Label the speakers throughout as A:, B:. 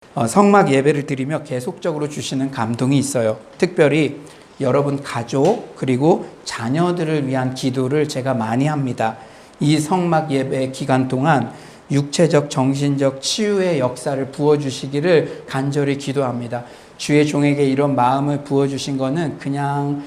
A: 성막 예배를 드리며 계속적으로 주시는 감동이 있어요. 특별히 여러분 가족 그리고 자녀들을 위한 기도를 제가 많이 합니다. 이 성막 예배 기간 동안 육체적, 정신적 치유의 역사를 부어주시기를 간절히 기도합니다. 주의 종에게 이런 마음을 부어주신 거는 그냥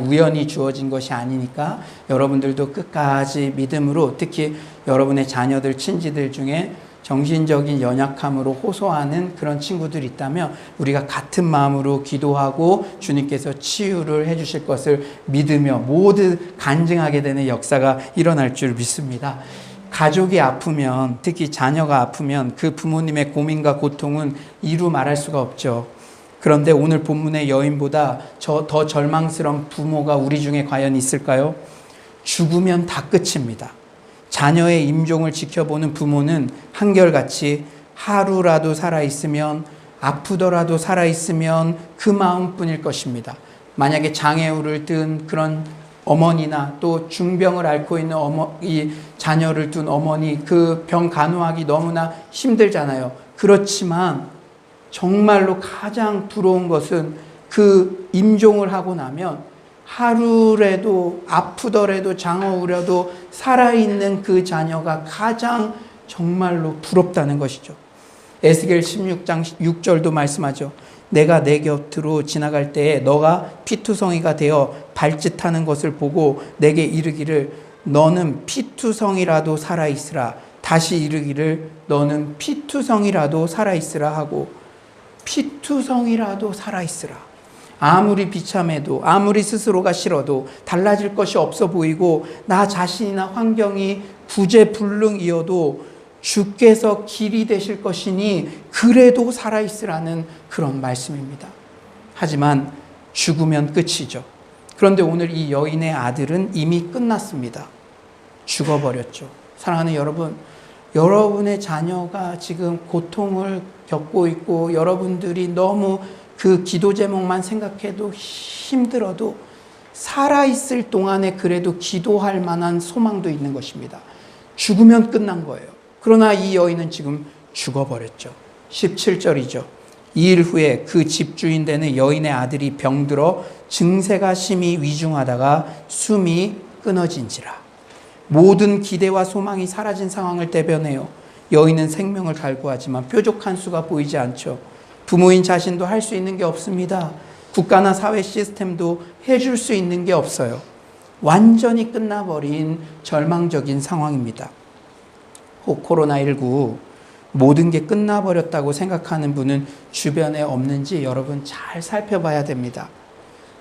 A: 우연히 주어진 것이 아니니까 여러분들도 끝까지 믿음으로, 특히 여러분의 자녀들, 친지들 중에 정신적인 연약함으로 호소하는 그런 친구들이 있다면 우리가 같은 마음으로 기도하고 주님께서 치유를 해주실 것을 믿으며 모두 간증하게 되는 역사가 일어날 줄 믿습니다. 가족이 아프면, 특히 자녀가 아프면 그 부모님의 고민과 고통은 이루 말할 수가 없죠. 그런데 오늘 본문의 여인보다 더 절망스러운 부모가 우리 중에 과연 있을까요? 죽으면 다 끝입니다. 자녀의 임종을 지켜보는 부모는 한결같이 하루라도 살아있으면, 아프더라도 살아있으면 그 마음뿐일 것입니다. 만약에 장애우를 든 그런 어머니나 또 중병을 앓고 있는 이 자녀를 둔 어머니, 그 병 간호하기 너무나 힘들잖아요. 그렇지만 정말로 가장 부러운 것은 그 임종을 하고 나면 하루라도 아프더라도 장어우려도 살아있는 그 자녀가 가장 정말로 부럽다는 것이죠. 에스겔 16장 6절도 말씀하죠. 내가 내 곁으로 지나갈 때에 너가 피투성이가 되어 발짓하는 것을 보고 내게 이르기를 너는 피투성이라도 살아있으라. 다시 이르기를 너는 피투성이라도 살아있으라 하고, 피투성이라도 살아있으라. 아무리 비참해도, 아무리 스스로가 싫어도, 달라질 것이 없어 보이고 나 자신이나 환경이 구제불능이어도 주께서 길이 되실 것이니 그래도 살아있으라는 그런 말씀입니다. 하지만 죽으면 끝이죠. 그런데 오늘 이 여인의 아들은 이미 끝났습니다. 죽어버렸죠. 사랑하는 여러분, 여러분의 자녀가 지금 고통을 겪고 있고 여러분들이 너무 그 기도 제목만 생각해도 힘들어도 살아있을 동안에 그래도 기도할 만한 소망도 있는 것입니다. 죽으면 끝난 거예요. 그러나 이 여인은 지금 죽어버렸죠. 17절이죠. 2일 후에 그 집주인 되는 여인의 아들이 병들어 증세가 심히 위중하다가 숨이 끊어진지라. 모든 기대와 소망이 사라진 상황을 대변해요. 여인은 생명을 갈구하지만 뾰족한 수가 보이지 않죠. 부모인 자신도 할 수 있는 게 없습니다. 국가나 사회 시스템도 해줄 수 있는 게 없어요. 완전히 끝나버린 절망적인 상황입니다. 혹 코로나19 모든 게 끝나버렸다고 생각하는 분은 주변에 없는지 여러분 잘 살펴봐야 됩니다.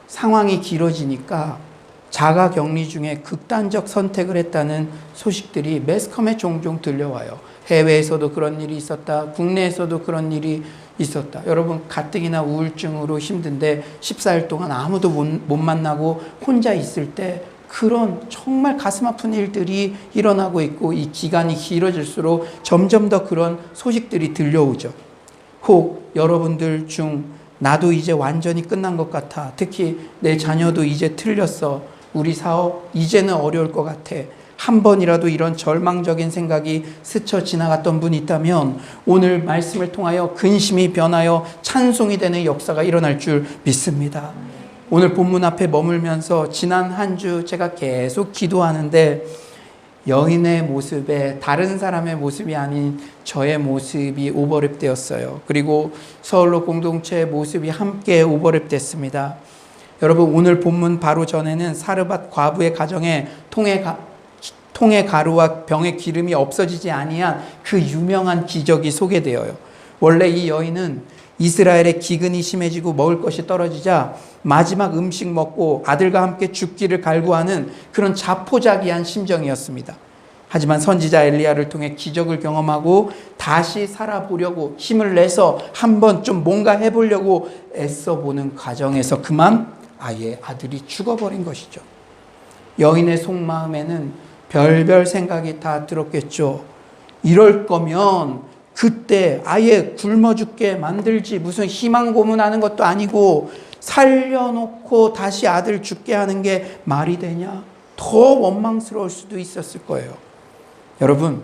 A: 상황이 길어지니까 자가격리 중에 극단적 선택을 했다는 소식들이 매스컴에 종종 들려와요. 해외에서도 그런 일이 있었다. 국내에서도 그런 일이 있었다. 여러분 가뜩이나 우울증으로 힘든데 14일 동안 아무도 못 만나고 혼자 있을 때 그런 정말 가슴 아픈 일들이 일어나고 있고, 이 기간이 길어질수록 점점 더 그런 소식들이 들려오죠. 혹 여러분들 중 나도 이제 완전히 끝난 것 같아. 특히 내 자녀도 이제 틀렸어. 우리 사업 이제는 어려울 것 같아. 한 번이라도 이런 절망적인 생각이 스쳐 지나갔던 분이 있다면 오늘 말씀을 통하여 근심이 변하여 찬송이 되는 역사가 일어날 줄 믿습니다. 오늘 본문 앞에 머물면서 지난 한 주 제가 계속 기도하는데 여인의 모습에 다른 사람의 모습이 아닌 저의 모습이 오버랩 되었어요. 그리고 서울로 공동체의 모습이 함께 오버랩 됐습니다. 여러분 오늘 본문 바로 전에는 사르밧 과부의 가정에 통의 가루와 병의 기름이 없어지지 아니한 그 유명한 기적이 소개되어요. 원래 이 여인은 이스라엘의 기근이 심해지고 먹을 것이 떨어지자 마지막 음식 먹고 아들과 함께 죽기를 갈구하는 그런 자포자기한 심정이었습니다. 하지만 선지자 엘리야를 통해 기적을 경험하고 다시 살아보려고 힘을 내서 한번 좀 뭔가 해보려고 애써보는 과정에서 그만 아예 아들이 죽어버린 것이죠. 여인의 속마음에는 별별 생각이 다 들었겠죠. 이럴 거면 그때 아예 굶어 죽게 만들지, 무슨 희망 고문하는 것도 아니고 살려놓고 다시 아들 죽게 하는 게 말이 되냐? 더 원망스러울 수도 있었을 거예요. 여러분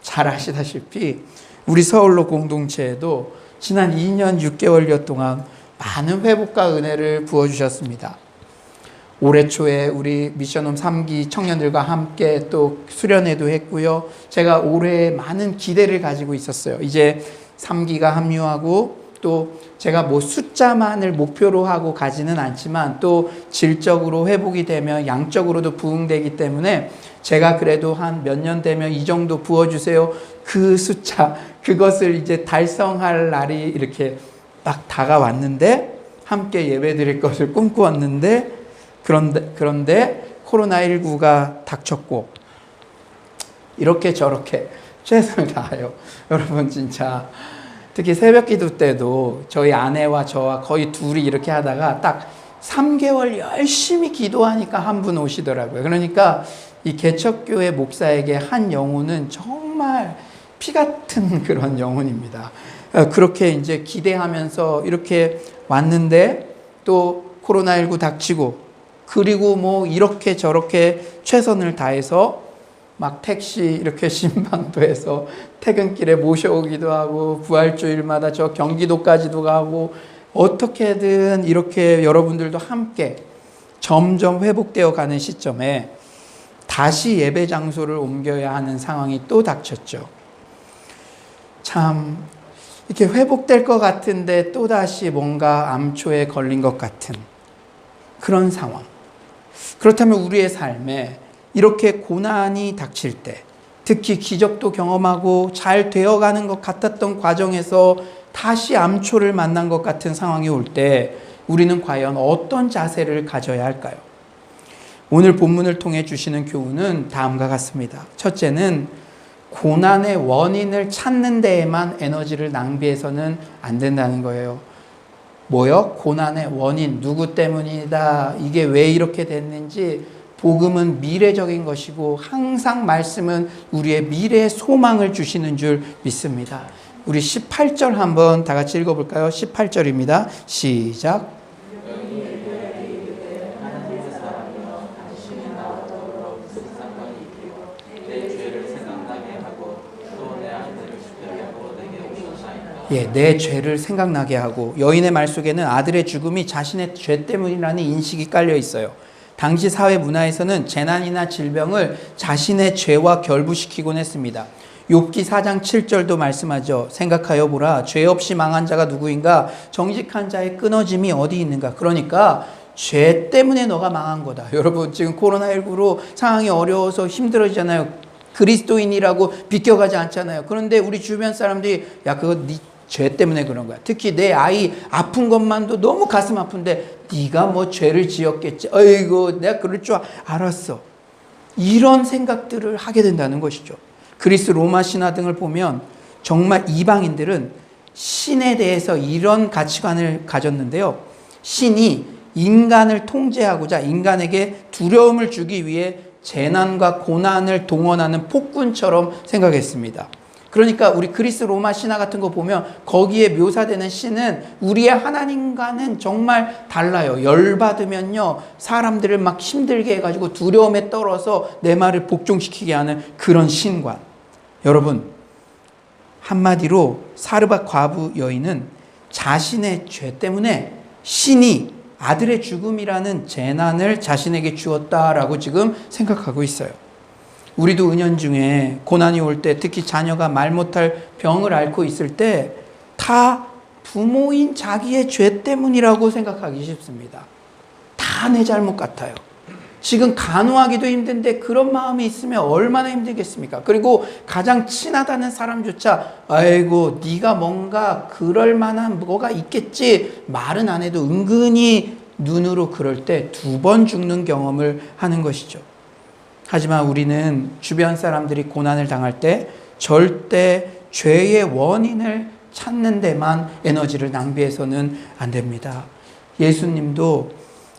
A: 잘 아시다시피 우리 서울로 공동체에도 지난 2년 6개월여 동안 많은 회복과 은혜를 부어주셨습니다. 올해 초에 우리 미션홈 3기 청년들과 함께 또 수련회도 했고요. 제가 올해 많은 기대를 가지고 있었어요. 이제 3기가 합류하고 또 제가 뭐 숫자만을 목표로 하고 가지는 않지만 또 질적으로 회복이 되면 양적으로도 부흥되기 때문에 제가 그래도 한 몇 년 되면 이 정도 부어주세요. 그 숫자, 그것을 이제 달성할 날이 이렇게 딱 다가왔는데 함께 예배 드릴 것을 꿈꾸었는데 그런데 코로나19가 닥쳤고 이렇게 저렇게 최선을 다해요. 여러분 진짜 특히 새벽 기도 때도 저희 아내와 저와 거의 둘이 이렇게 하다가 딱 3개월 열심히 기도하니까 한 분 오시더라고요. 그러니까 이 개척교회 목사에게 한 영혼은 정말 피 같은 그런 영혼입니다. 그렇게 이제 기대하면서 이렇게 왔는데 또 코로나19 닥치고 그리고 뭐 이렇게 저렇게 최선을 다해서 막 택시 이렇게 신방도 해서 퇴근길에 모셔오기도 하고 부활주일마다 저 경기도까지도 가고 어떻게든 이렇게 여러분들도 함께 점점 회복되어 가는 시점에 다시 예배 장소를 옮겨야 하는 상황이 또 닥쳤죠. 참 이렇게 회복될 것 같은데 또다시 뭔가 암초에 걸린 것 같은 그런 상황. 그렇다면 우리의 삶에 이렇게 고난이 닥칠 때 특히 기적도 경험하고 잘 되어가는 것 같았던 과정에서 다시 암초를 만난 것 같은 상황이 올 때 우리는 과연 어떤 자세를 가져야 할까요? 오늘 본문을 통해 주시는 교훈은 다음과 같습니다. 첫째는 고난의 원인을 찾는 데에만 에너지를 낭비해서는 안 된다는 거예요. 뭐요? 고난의 원인, 누구 때문이다, 이게 왜 이렇게 됐는지. 복음은 미래적인 것이고 항상 말씀은 우리의 미래의 소망을 주시는 줄 믿습니다. 우리 18절 한번 다 같이 읽어볼까요? 18절입니다. 시작. 예, 내 죄를 생각나게 하고 여인의 말 속에는 아들의 죽음이 자신의 죄 때문이라는 인식이 깔려 있어요. 당시 사회 문화에서는 재난이나 질병을 자신의 죄와 결부시키곤 했습니다. 욥기 4장 7절도 말씀하죠. 생각하여 보라, 죄 없이 망한 자가 누구인가? 정직한 자의 끊어짐이 어디 있는가? 그러니까 죄 때문에 너가 망한 거다. 여러분 지금 코로나19로 상황이 어려워서 힘들어지잖아요. 그리스도인이라고 비껴가지 않잖아요. 그런데 우리 주변 사람들이 야 그거 네 죄 때문에 그런 거야. 특히 내 아이 아픈 것만도 너무 가슴 아픈데 네가 뭐 죄를 지었겠지. 어이구 내가 그럴 줄 알았어. 이런 생각들을 하게 된다는 것이죠. 그리스 로마 신화 등을 보면 정말 이방인들은 신에 대해서 이런 가치관을 가졌는데요. 신이 인간을 통제하고자 인간에게 두려움을 주기 위해 재난과 고난을 동원하는 폭군처럼 생각했습니다. 그러니까 우리 그리스 로마 신화 같은 거 보면 거기에 묘사되는 신은 우리의 하나님과는 정말 달라요. 열받으면요 사람들을 막 힘들게 해가지고 두려움에 떨어서 내 말을 복종시키게 하는 그런 신관. 여러분 한마디로 사르밧 과부 여인은 자신의 죄 때문에 신이 아들의 죽음이라는 재난을 자신에게 주었다라고 지금 생각하고 있어요. 우리도 은연중에 고난이 올 때 특히 자녀가 말 못할 병을 앓고 있을 때 다 부모인 자기의 죄 때문이라고 생각하기 쉽습니다. 다 내 잘못 같아요. 지금 간호하기도 힘든데 그런 마음이 있으면 얼마나 힘들겠습니까? 그리고 가장 친하다는 사람조차 아이고 네가 뭔가 그럴 만한 뭐가 있겠지 말은 안 해도 은근히 눈으로 그럴 때 2번 죽는 경험을 하는 것이죠. 하지만 우리는 주변 사람들이 고난을 당할 때 절대 죄의 원인을 찾는 데만 에너지를 낭비해서는 안 됩니다. 예수님도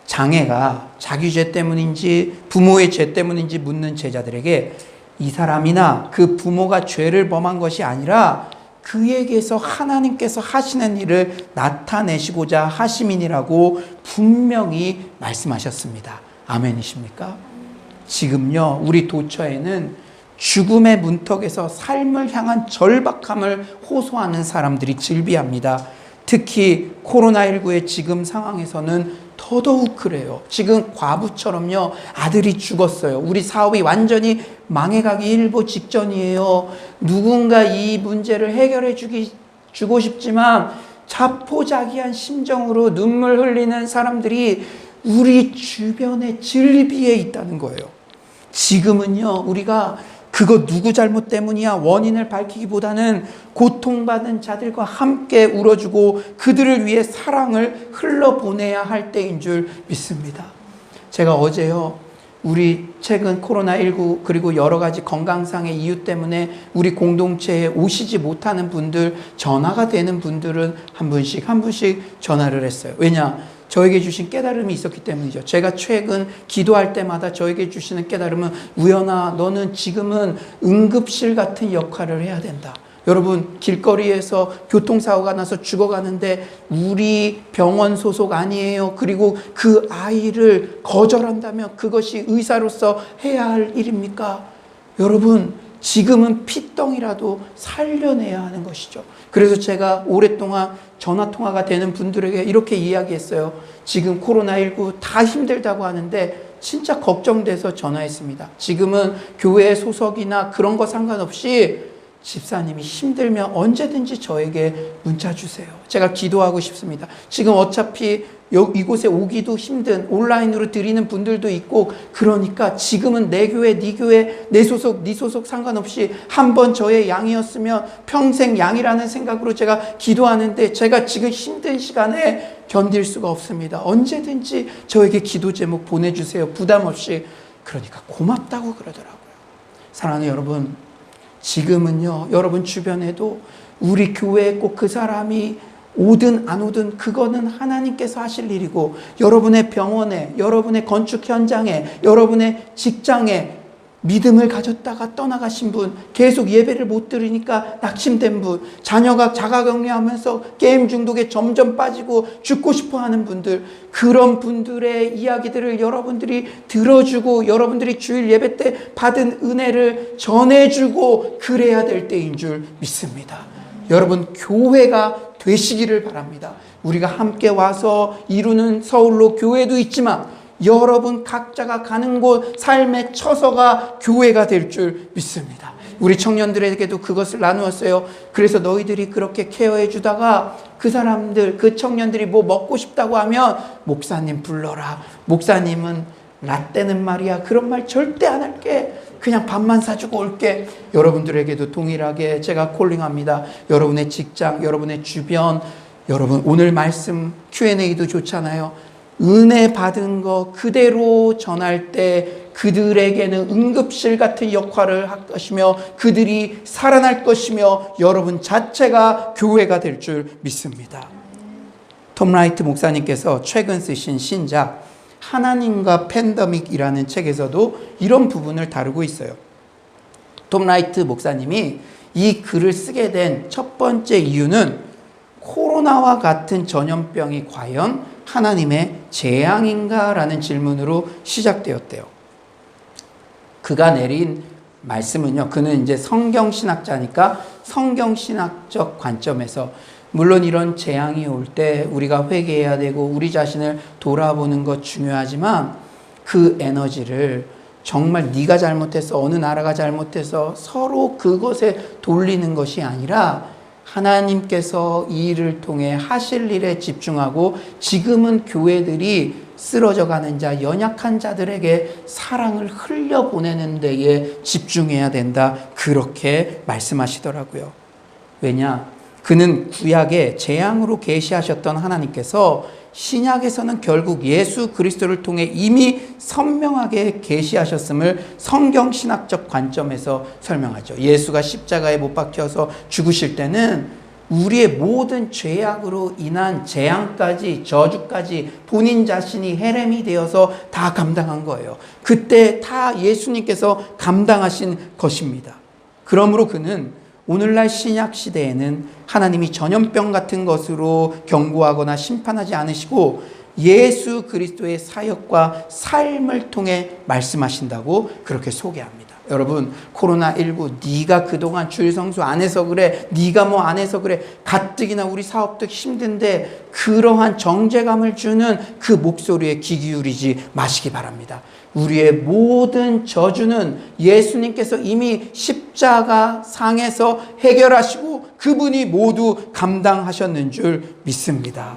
A: 장애가 자기 죄 때문인지 부모의 죄 때문인지 묻는 제자들에게 이 사람이나 그 부모가 죄를 범한 것이 아니라 그에게서 하나님께서 하시는 일을 나타내시고자 하심이니라고 분명히 말씀하셨습니다. 아멘이십니까? 지금요 우리 도처에는 죽음의 문턱에서 삶을 향한 절박함을 호소하는 사람들이 즐비합니다. 특히 코로나19의 지금 상황에서는 더더욱 그래요. 지금 과부처럼요, 아들이 죽었어요. 우리 사업이 완전히 망해가기 일보 직전이에요. 누군가 이 문제를 해결해 주고 싶지만 자포자기한 심정으로 눈물 흘리는 사람들이 우리 주변에 즐비해 있다는 거예요. 지금은요, 우리가 그거 누구 잘못 때문이야 원인을 밝히기보다는 고통받은 자들과 함께 울어주고 그들을 위해 사랑을 흘러보내야 할 때인 줄 믿습니다. 제가 어제요, 우리 최근 코로나19 그리고 여러 가지 건강상의 이유 때문에 우리 공동체에 오시지 못하는 분들, 전화가 되는 분들은 한 분씩 전화를 했어요. 왜냐? 저에게 주신 깨달음이 있었기 때문이죠. 제가 최근 기도할 때마다 저에게 주시는 깨달음은, 우연아, 너는 지금은 응급실 같은 역할을 해야 된다. 여러분, 길거리에서 교통사고가 나서 죽어가는데 우리 병원 소속 아니에요. 그리고 그 아이를 거절한다면 그것이 의사로서 해야 할 일입니까? 여러분, 지금은 피덩이라도 살려내야 하는 것이죠. 그래서 제가 오랫동안 전화통화가 되는 분들에게 이렇게 이야기했어요. 지금 코로나19 다 힘들다고 하는데 진짜 걱정돼서 전화했습니다. 지금은 교회 소속이나 그런 거 상관없이 집사님이 힘들면 언제든지 저에게 문자 주세요. 제가 기도하고 싶습니다. 지금 어차피 이곳에 오기도 힘든 온라인으로 드리는 분들도 있고, 그러니까 지금은 내 교회, 네 교회, 내 소속, 네 소속 상관없이 한번 저의 양이었으면 평생 양이라는 생각으로 제가 기도하는데, 제가 지금 힘든 시간에 견딜 수가 없습니다. 언제든지 저에게 기도 제목 보내주세요. 부담 없이. 그러니까 고맙다고 그러더라고요. 사랑하는 여러분, 지금은요, 여러분 주변에도 우리 교회에 꼭 그 사람이 오든 안 오든 그거는 하나님께서 하실 일이고, 여러분의 병원에, 여러분의 건축 현장에, 여러분의 직장에 믿음을 가졌다가 떠나가신 분, 계속 예배를 못 들으니까 낙심된 분, 자녀가 자가격리하면서 게임 중독에 점점 빠지고 죽고 싶어 하는 분들, 그런 분들의 이야기들을 여러분들이 들어주고 여러분들이 주일 예배 때 받은 은혜를 전해주고 그래야 될 때인 줄 믿습니다. 여러분, 교회가 되시기를 바랍니다. 우리가 함께 와서 이루는 서울로 교회도 있지만 여러분 각자가 가는 곳, 삶의 처소가 교회가 될 줄 믿습니다. 우리 청년들에게도 그것을 나누었어요. 그래서 너희들이 그렇게 케어해 주다가 그 사람들, 그 청년들이 뭐 먹고 싶다고 하면 목사님 불러라. 목사님은 라떼는 말이야, 그런 말 절대 안 할게. 그냥 밥만 사주고 올게. 여러분들에게도 동일하게 제가 콜링합니다. 여러분의 직장, 여러분의 주변, 여러분 오늘 말씀 Q&A도 좋잖아요. 은혜 받은 거 그대로 전할 때 그들에게는 응급실 같은 역할을 할 것이며 그들이 살아날 것이며 여러분 자체가 교회가 될 줄 믿습니다. 톰 라이트 목사님께서 최근 쓰신 신작 하나님과 팬데믹이라는 책에서도 이런 부분을 다루고 있어요. 톰 라이트 목사님이 이 글을 쓰게 된 첫 번째 이유는 코로나와 같은 전염병이 과연 하나님의 재앙인가? 라는 질문으로 시작되었대요. 그가 내린 말씀은요, 그는 이제 성경신학자니까 성경신학적 관점에서, 물론 이런 재앙이 올 때 우리가 회개해야 되고 우리 자신을 돌아보는 것 중요하지만 그 에너지를 정말 네가 잘못해서 어느 나라가 잘못해서 서로 그것에 돌리는 것이 아니라 하나님께서 이 일을 통해 하실 일에 집중하고 지금은 교회들이 쓰러져 가는 자, 연약한 자들에게 사랑을 흘려보내는 데에 집중해야 된다. 그렇게 말씀하시더라고요. 왜냐? 그는 구약에 재앙으로 계시하셨던 하나님께서 신약에서는 결국 예수 그리스도를 통해 이미 선명하게 계시하셨음을 성경신학적 관점에서 설명하죠. 예수가 십자가에 못 박혀서 죽으실 때는 우리의 모든 죄악으로 인한 재앙까지, 저주까지 본인 자신이 헤렘이 되어서 다 감당한 거예요. 그때 다 예수님께서 감당하신 것입니다. 그러므로 그는 오늘날 신약 시대에는 하나님이 전염병 같은 것으로 경고하거나 심판하지 않으시고 예수 그리스도의 사역과 삶을 통해 말씀하신다고 그렇게 소개합니다. 여러분, 코로나19 네가 그동안 주일 성수 안 해서 그래, 네가 뭐 안 해서 그래, 가뜩이나 우리 사업도 힘든데, 그러한 정죄감을 주는 그 목소리에 귀 기울이지 마시기 바랍니다. 우리의 모든 저주는 예수님께서 이미 십자가 상에서 해결하시고 그분이 모두 감당하셨는 줄 믿습니다.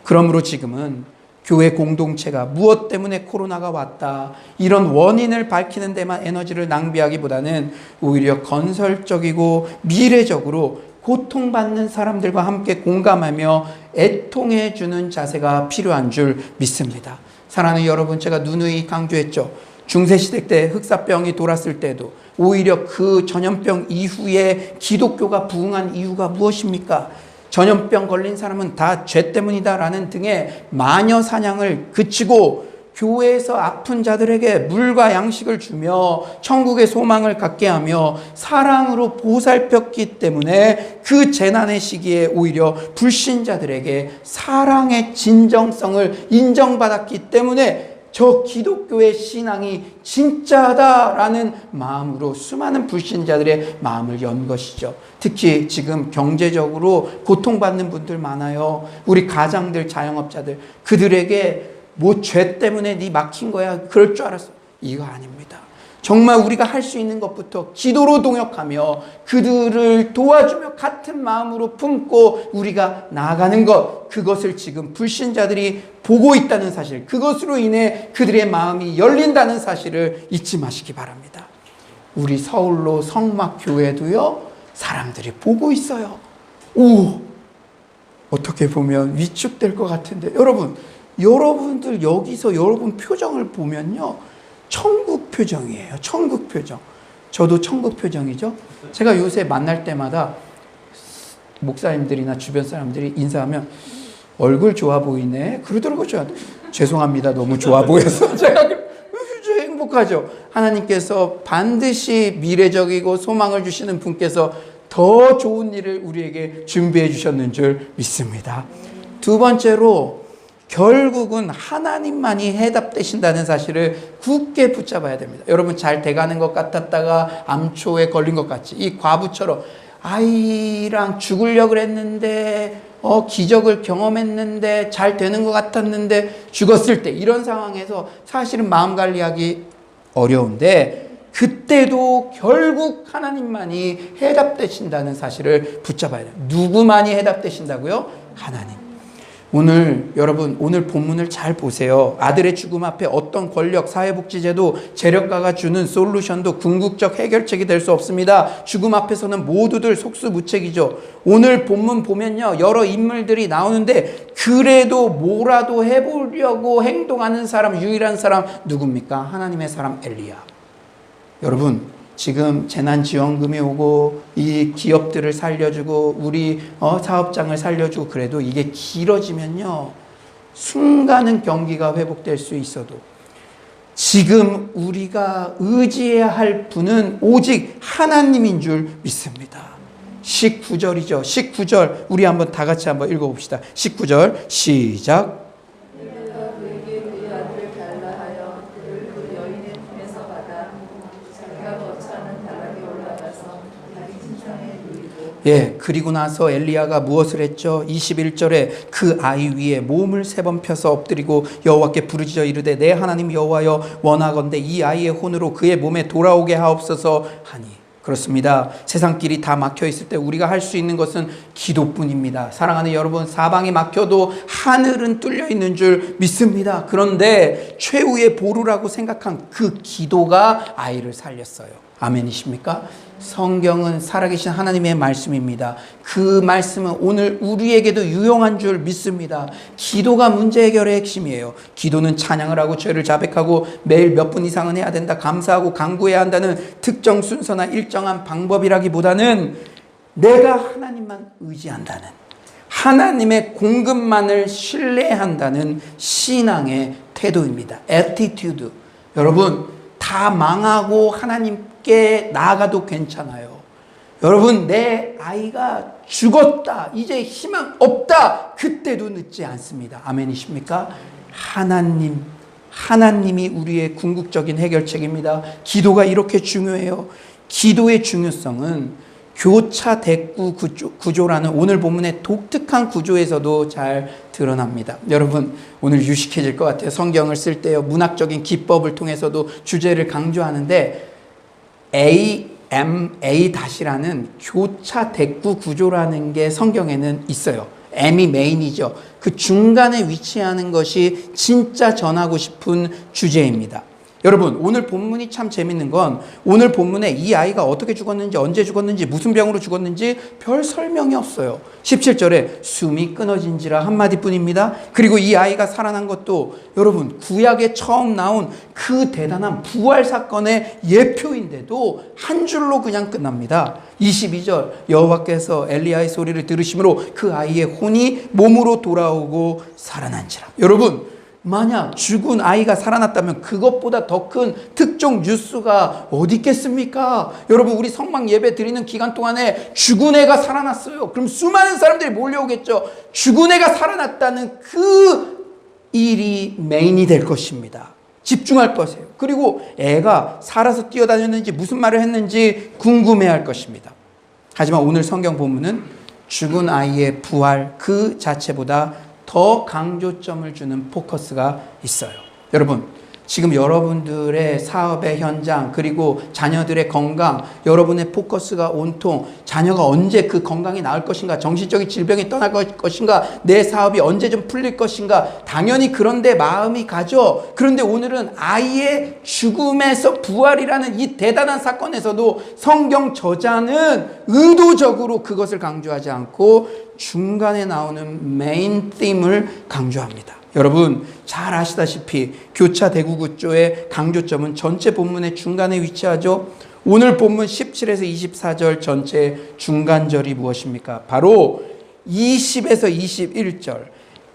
A: 그러므로 지금은 교회 공동체가 무엇 때문에 코로나가 왔다, 이런 원인을 밝히는 데만 에너지를 낭비하기보다는 오히려 건설적이고 미래적으로 고통받는 사람들과 함께 공감하며 애통해 주는 자세가 필요한 줄 믿습니다. 사랑하는 여러분, 제가 누누이 강조했죠. 중세시대 때 흑사병이 돌았을 때도 오히려 그 전염병 이후에 기독교가 부흥한 이유가 무엇입니까? 전염병 걸린 사람은 다 죄 때문이다라는 등의 마녀 사냥을 그치고 교회에서 아픈 자들에게 물과 양식을 주며 천국의 소망을 갖게 하며 사랑으로 보살폈기 때문에 그 재난의 시기에 오히려 불신자들에게 사랑의 진정성을 인정받았기 때문에 저 기독교의 신앙이 진짜다라는 마음으로 수많은 불신자들의 마음을 연 것이죠. 특히 지금 경제적으로 고통받는 분들 많아요. 우리 가장들, 자영업자들, 그들에게 뭐 죄 때문에 네 막힌 거야, 그럴 줄 알았어, 이거 아닙니다. 정말 우리가 할 수 있는 것부터 기도로 동역하며 그들을 도와주며 같은 마음으로 품고 우리가 나아가는 것, 그것을 지금 불신자들이 보고 있다는 사실, 그것으로 인해 그들의 마음이 열린다는 사실을 잊지 마시기 바랍니다. 우리 서울로 성막교회도요, 사람들이 보고 있어요. 오, 어떻게 보면 위축될 것 같은데, 여러분들 여기서 여러분 표정을 보면요, 천국 표정이에요. 천국 표정. 저도 천국 표정이죠. 제가 요새 만날 때마다 목사님들이나 주변 사람들이 인사하면 얼굴 좋아 보이네 그러더라고요. 죄송합니다, 너무 좋아 보여서. 제가 행복하죠. 하나님께서 반드시 미래적이고 소망을 주시는 분께서 더 좋은 일을 우리에게 준비해 주셨는 줄 믿습니다. 두 번째로, 결국은 하나님만이 해답되신다는 사실을 굳게 붙잡아야 됩니다. 여러분, 잘 돼가는 것 같았다가 암초에 걸린 것 같이, 이 과부처럼 아이랑 죽으려고 그랬는데 기적을 경험했는데 잘 되는 것 같았는데 죽었을 때, 이런 상황에서 사실은 마음 관리하기 어려운데, 그때도 결국 하나님만이 해답되신다는 사실을 붙잡아야 돼요. 누구만이 해답되신다고요? 하나님. 여러분, 오늘 본문을 잘 보세요. 아들의 죽음 앞에 어떤 권력, 사회복지제도, 재력가가 주는 솔루션도 궁극적 해결책이 될 수 없습니다. 죽음 앞에서는 모두들 속수무책이죠. 오늘 본문 보면요, 여러 인물들이 나오는데 그래도 뭐라도 해보려고 행동하는 사람, 유일한 사람 누굽니까? 하나님의 사람 엘리야. 여러분, 지금 재난지원금이 오고 이 기업들을 살려주고 우리 사업장을 살려주고, 그래도 이게 길어지면요, 순간은 경기가 회복될 수 있어도 지금 우리가 의지해야 할 분은 오직 하나님인 줄 믿습니다. 19절이죠. 19절 우리 한번 다 같이 한번 읽어봅시다. 19절 시작. 예, 그리고 나서 엘리야가 무엇을 했죠? 21절에 그 아이 위에 몸을 3번 펴서 엎드리고 여호와께 부르짖어 이르되 내 하나님 여호와여, 원하건대 이 아이의 혼으로 그의 몸에 돌아오게 하옵소서 하니. 그렇습니다. 세상길이 다 막혀 있을 때 우리가 할 수 있는 것은 기도뿐입니다. 사랑하는 여러분, 사방이 막혀도 하늘은 뚫려 있는 줄 믿습니다. 그런데 최후의 보루라고 생각한 그 기도가 아이를 살렸어요. 아멘이십니까? 성경은 살아계신 하나님의 말씀입니다. 그 말씀은 오늘 우리에게도 유용한 줄 믿습니다. 기도가 문제 해결의 핵심이에요. 기도는 찬양을 하고 죄를 자백하고 매일 몇 분 이상은 해야 된다, 감사하고 간구해야 한다는 특정 순서나 일정한 방법이라기보다는 내가 하나님만 의지한다는, 하나님의 공급만을 신뢰한다는 신앙의 태도입니다. attitude. 여러분, 다 망하고 하나님께 나아가도 괜찮아요. 여러분, 내 아이가 죽었다, 이제 희망 없다, 그때도 늦지 않습니다. 아멘이십니까? 하나님 하나님이 우리의 궁극적인 해결책입니다. 기도가 이렇게 중요해요. 기도의 중요성은 교차 대구 구조라는 오늘 본문의 독특한 구조에서도 잘 드러납니다. 여러분, 오늘 유식해질 것 같아요. 성경을 쓸 때요, 문학적인 기법을 통해서도 주제를 강조하는데 A-M-A-라는 교차 대구 구조라는 게 성경에는 있어요. M이 메인이죠. 그 중간에 위치하는 것이 진짜 전하고 싶은 주제입니다. 여러분, 오늘 본문이 참 재밌는 건 오늘 본문에 이 아이가 어떻게 죽었는지, 언제 죽었는지, 무슨 병으로 죽었는지 별 설명이 없어요. 17절에 숨이 끊어진지라 한마디뿐입니다. 그리고 이 아이가 살아난 것도 여러분 구약에 처음 나온 그 대단한 부활 사건의 예표인데도 한 줄로 그냥 끝납니다. 22절 여호와께서 엘리야의 소리를 들으심으로 그 아이의 혼이 몸으로 돌아오고 살아난지라. 여러분, 만약 죽은 아이가 살아났다면 그것보다 더 큰 특종 뉴스가 어디 있겠습니까? 여러분, 우리 성막 예배 드리는 기간 동안에 죽은 애가 살아났어요. 그럼 수많은 사람들이 몰려오겠죠. 죽은 애가 살아났다는 그 일이 메인이 될 것입니다. 집중할 것이에요. 그리고 애가 살아서 뛰어다녔는지 무슨 말을 했는지 궁금해할 것입니다. 하지만 오늘 성경 본문은 죽은 아이의 부활 그 자체보다 더 강조점을 주는 포커스가 있어요. 여러분, 지금 여러분들의 사업의 현장, 그리고 자녀들의 건강, 여러분의 포커스가 온통 자녀가 언제 그 건강이 나을 것인가, 정신적인 질병이 떠날 것인가, 내 사업이 언제 좀 풀릴 것인가, 당연히 그런데 마음이 가죠. 그런데 오늘은 아이의 죽음에서 부활이라는 이 대단한 사건에서도 성경 저자는 의도적으로 그것을 강조하지 않고 중간에 나오는 메인 팀을 강조합니다. 여러분, 잘 아시다시피 교차 대구 구조의 강조점은 전체 본문의 중간에 위치하죠. 오늘 본문 17에서 24절 전체 중간절이 무엇입니까? 바로 20에서 21절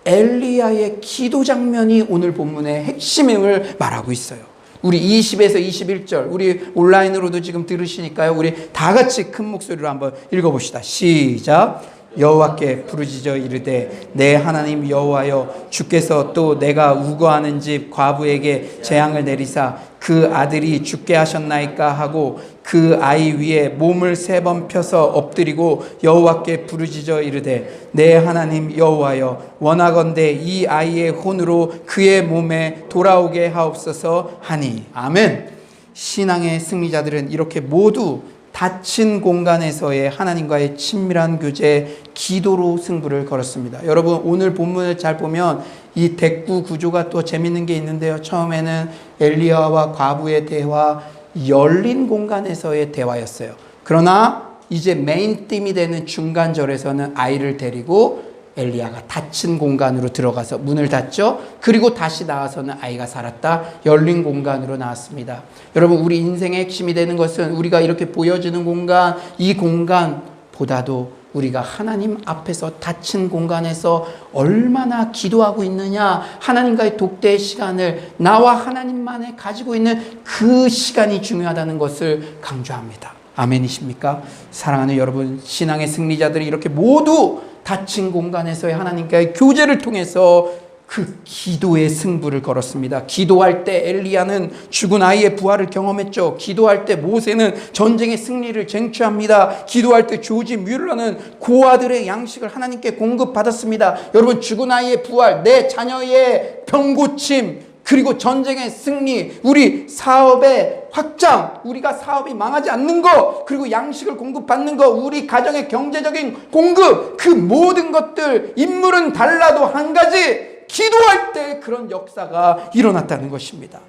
A: 엘리야의 기도 장면이 오늘 본문의 핵심임을 말하고 있어요. 우리 20에서 21절, 우리 온라인으로도 지금 들으시니까요, 우리 다 같이 큰 목소리로 한번 읽어봅시다. 시작. 여호와께 부르짖어 이르되 내 하나님 여호와여, 주께서 또 내가 우거하는 집 과부에게 재앙을 내리사 그 아들이 죽게 하셨나이까 하고 그 아이 위에 몸을 3번 펴서 엎드리고 여호와께 부르짖어 이르되 내 하나님 여호와여, 원하건대 이 아이의 혼으로 그의 몸에 돌아오게 하옵소서 하니. 아멘. 신앙의 승리자들은 이렇게 모두 닫힌 공간에서의 하나님과의 친밀한 교제, 기도로 승부를 걸었습니다. 여러분, 오늘 본문을 잘 보면 이 대구 구조가 또 재밌는 게 있는데요. 처음에는 엘리야와 과부의 대화, 열린 공간에서의 대화였어요. 그러나 이제 메인 팀이 되는 중간절에서는 아이를 데리고 엘리야가 닫힌 공간으로 들어가서 문을 닫죠. 그리고 다시 나와서는 아이가 살았다. 열린 공간으로 나왔습니다. 여러분, 우리 인생의 핵심이 되는 것은 우리가 이렇게 보여지는 공간, 이 공간보다도 우리가 하나님 앞에서 닫힌 공간에서 얼마나 기도하고 있느냐, 하나님과의 독대의 시간을 나와 하나님만에 가지고 있는 그 시간이 중요하다는 것을 강조합니다. 아멘이십니까? 사랑하는 여러분, 신앙의 승리자들이 이렇게 모두 닫힌 공간에서의 하나님과의 교제를 통해서 그 기도의 승부를 걸었습니다. 기도할 때 엘리야는 죽은 아이의 부활을 경험했죠. 기도할 때 모세는 전쟁의 승리를 쟁취합니다. 기도할 때 조지 뮬러는 고아들의 양식을 하나님께 공급받았습니다. 여러분, 죽은 아이의 부활, 내 자녀의 병고침, 그리고 전쟁의 승리, 우리 사업의 확장, 우리가 사업이 망하지 않는 것, 그리고 양식을 공급받는 것, 우리 가정의 경제적인 공급, 그 모든 것들, 인물은 달라도 한 가지, 기도할 때 그런 역사가 일어났다는 것입니다.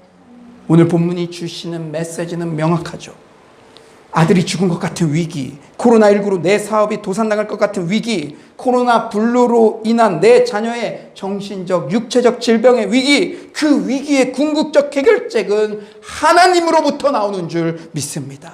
A: 오늘 본문이 주시는 메시지는 명확하죠. 아들이 죽은 것 같은 위기, 코로나19로 내 사업이 도산당할 것 같은 위기, 코로나 블루로 인한 내 자녀의 정신적, 육체적 질병의 위기, 그 위기의 궁극적 해결책은 하나님으로부터 나오는 줄 믿습니다.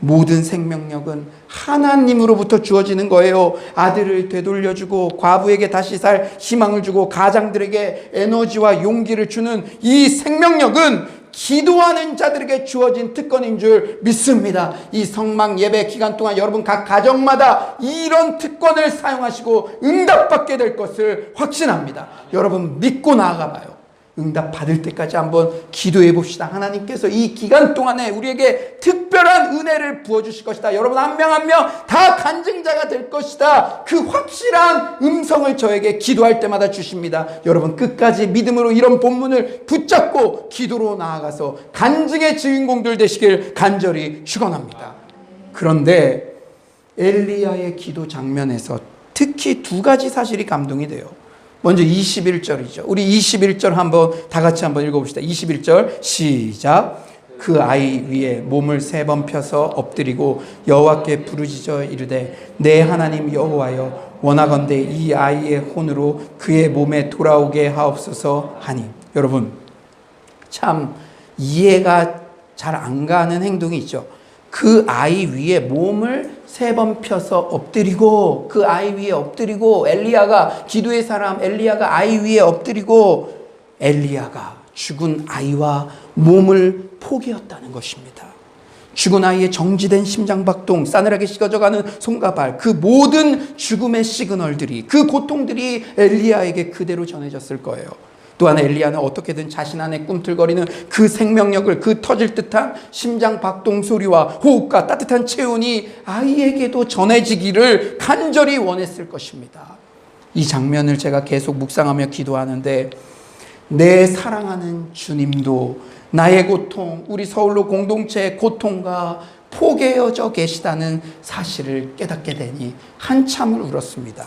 A: 모든 생명력은 하나님으로부터 주어지는 거예요. 아들을 되돌려주고 과부에게 다시 살 희망을 주고 가장들에게 에너지와 용기를 주는 이 생명력은 기도하는 자들에게 주어진 특권인 줄 믿습니다. 이 성막 예배 기간 동안 여러분 각 가정마다 이런 특권을 사용하시고 응답받게 될 것을 확신합니다. 여러분 믿고 나아가 봐요. 응답 받을 때까지 한번 기도해 봅시다. 하나님께서 이 기간 동안에 우리에게 특별한 은혜를 부어주실 것이다. 여러분 한 명 한 명 다 간증자가 될 것이다. 그 확실한 음성을 저에게 기도할 때마다 주십니다. 여러분 끝까지 믿음으로 이런 본문을 붙잡고 기도로 나아가서 간증의 주인공들 되시길 간절히 축원합니다. 그런데 엘리야의 기도 장면에서 특히 두 가지 사실이 감동이 돼요. 먼저 21절이죠. 우리 21절 한번 다 같이 한번 읽어봅시다. 21절 시작. 그 아이 위에 몸을 3번 펴서 엎드리고 여호와께 부르짖어 이르되 내 하나님 여호와여 원하건대 이 아이의 혼으로 그의 몸에 돌아오게 하옵소서 하니. 여러분 참 이해가 잘 안 가는 행동이 있죠. 그 아이 위에 몸을 3번 펴서 엎드리고, 그 아이 위에 엎드리고, 엘리야가 기도의 사람 엘리야가 아이 위에 엎드리고, 엘리야가 죽은 아이와 몸을 포개었다는 것입니다. 죽은 아이의 정지된 심장박동, 싸늘하게 식어져가는 손과 발, 그 모든 죽음의 시그널들이, 그 고통들이 엘리야에게 그대로 전해졌을 거예요. 또한 엘리야는 어떻게든 자신 안에 꿈틀거리는 그 생명력을, 그 터질 듯한 심장 박동 소리와 호흡과 따뜻한 체온이 아이에게도 전해지기를 간절히 원했을 것입니다. 이 장면을 제가 계속 묵상하며 기도하는데, 내 사랑하는 주님도 나의 고통, 우리 서울로 공동체의 고통과 포개어져 계시다는 사실을 깨닫게 되니 한참을 울었습니다.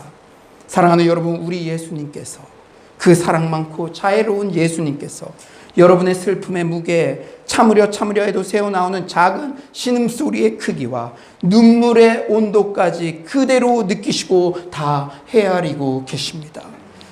A: 사랑하는 여러분, 우리 예수님께서, 그 사랑 많고 자애로운 예수님께서 여러분의 슬픔의 무게, 참으려 해도 새어나오는 작은 신음소리의 크기와 눈물의 온도까지 그대로 느끼시고 다 헤아리고 계십니다.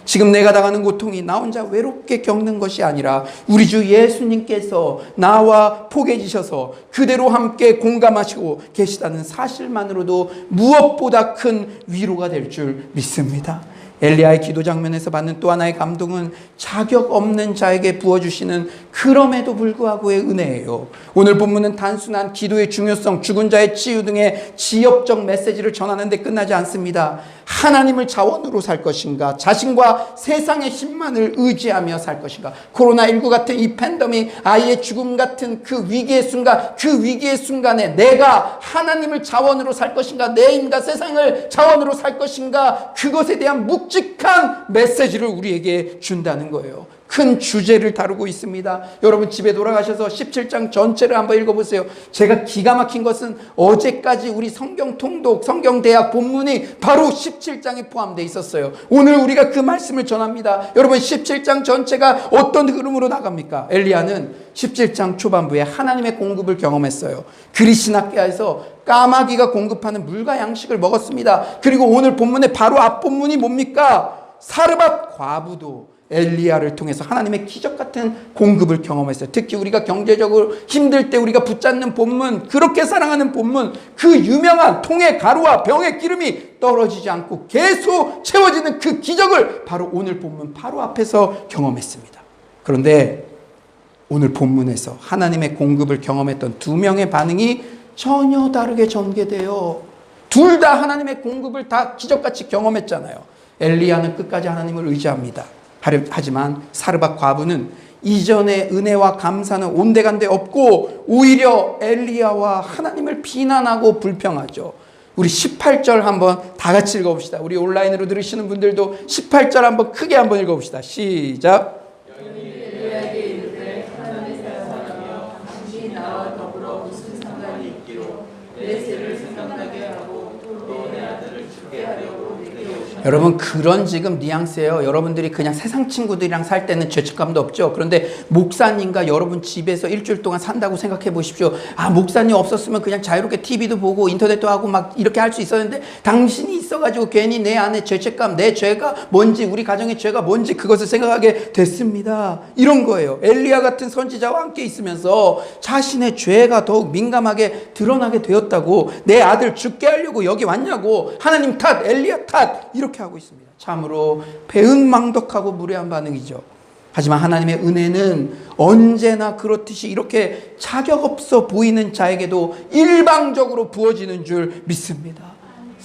A: 지금 내가 당하는 고통이 나 혼자 외롭게 겪는 것이 아니라 우리 주 예수님께서 나와 포개지셔서 그대로 함께 공감하시고 계시다는 사실만으로도 무엇보다 큰 위로가 될 줄 믿습니다. 엘리야의 기도 장면에서 받는 또 하나의 감동은 자격 없는 자에게 부어주시는 그럼에도 불구하고의 은혜예요. 오늘 본문은 단순한 기도의 중요성, 죽은 자의 치유 등의 지역적 메시지를 전하는 데 끝나지 않습니다. 하나님을 자원으로 살 것인가, 자신과 세상의 힘만을 의지하며 살 것인가, 코로나19 같은 이 팬데믹, 아이의 죽음 같은 그 위기의 순간, 그 위기의 순간에 내가 하나님을 자원으로 살 것인가, 내 힘과 세상을 자원으로 살 것인가, 그것에 대한 묵직한 메시지를 우리에게 준다는 거예요. 큰 주제를 다루고 있습니다. 여러분 집에 돌아가셔서 17장 전체를 한번 읽어보세요. 제가 기가 막힌 것은 어제까지 우리 성경 통독, 성경 대학 본문이 바로 17장에 포함되어 있었어요. 오늘 우리가 그 말씀을 전합니다. 여러분 17장 전체가 어떤 흐름으로 나갑니까? 엘리야는 17장 초반부에 하나님의 공급을 경험했어요. 그리스나케아에서 까마귀가 공급하는 물과 양식을 먹었습니다. 그리고 오늘 본문의 바로 앞 본문이 뭡니까? 사르밧 과부도 엘리야를 통해서 하나님의 기적 같은 공급을 경험했어요. 특히 우리가 경제적으로 힘들 때 우리가 붙잡는 본문, 그렇게 사랑하는 본문, 그 유명한 통의 가루와 병의 기름이 떨어지지 않고 계속 채워지는 그 기적을 바로 오늘 본문 바로 앞에서 경험했습니다. 그런데 오늘 본문에서 하나님의 공급을 경험했던 두 명의 반응이 전혀 다르게 전개돼요. 둘 다 하나님의 공급을 다 기적같이 경험했잖아요. 엘리야는 끝까지 하나님을 의지합니다. 하지만 사르밧 과부는 이전의 은혜와 감사는 온데간데 없고 오히려 엘리야와 하나님을 비난하고 불평하죠. 우리 18절 한번 다 같이 읽어봅시다. 우리 온라인으로 들으시는 분들도 18절 한번 크게 한번 읽어봅시다. 시작.
B: 엘리야에게 이르되 하나님의 사람이여 당신이 나와 더불어 무슨 상관이 있기로 내 죄를 생각나게 하고 또 내 아들을 죽게 하려고 내게 오셨나이까.
A: 여러분 그런 지금 뉘앙스예요. 여러분들이 그냥 세상 친구들이랑 살 때는 죄책감도 없죠. 그런데 목사님과 여러분 집에서 일주일 동안 산다고 생각해 보십시오. 아, 목사님 없었으면 그냥 자유롭게 TV도 보고 인터넷도 하고 막 이렇게 할 수 있었는데 당신이 있어가지고 괜히 내 안에 죄책감, 내 죄가 뭔지, 우리 가정의 죄가 뭔지 그것을 생각하게 됐습니다. 이런 거예요. 엘리야 같은 선지자와 함께 있으면서 자신의 죄가 더욱 민감하게 드러나게 되었다고, 내 아들 죽게 하려고 여기 왔냐고, 하나님 탓, 엘리야 탓, 이렇게 하고 있습니다. 참으로 배은망덕하고 무례한 반응이죠. 하지만 하나님의 은혜는 언제나 그렇듯이 이렇게 자격 없어 보이는 자에게도 일방적으로 부어지는 줄 믿습니다.